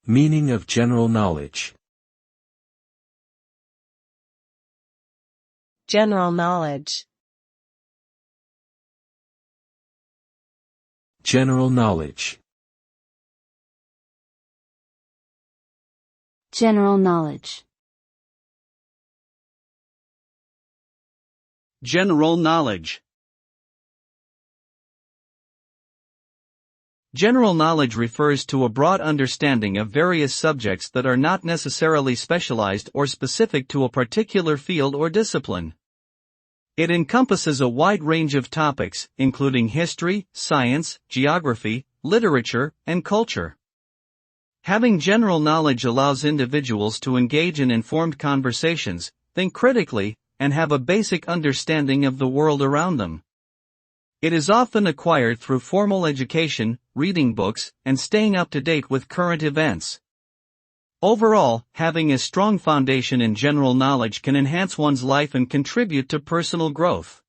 Meaning of general knowledge. General knowledge. General knowledge. General knowledge. General knowledge. General knowledge refers to a broad understanding of various subjects that are not necessarily specialized or specific to a particular field or discipline. It encompasses a wide range of topics, including history, science, geography, literature, and culture. Having general knowledge allows individuals to engage in informed conversations, think critically, and have a basic understanding of the world around them. It is often acquired through formal education, reading books, and staying up to date with current events. Overall, having a strong foundation in general knowledge can enhance one's life and contribute to personal growth.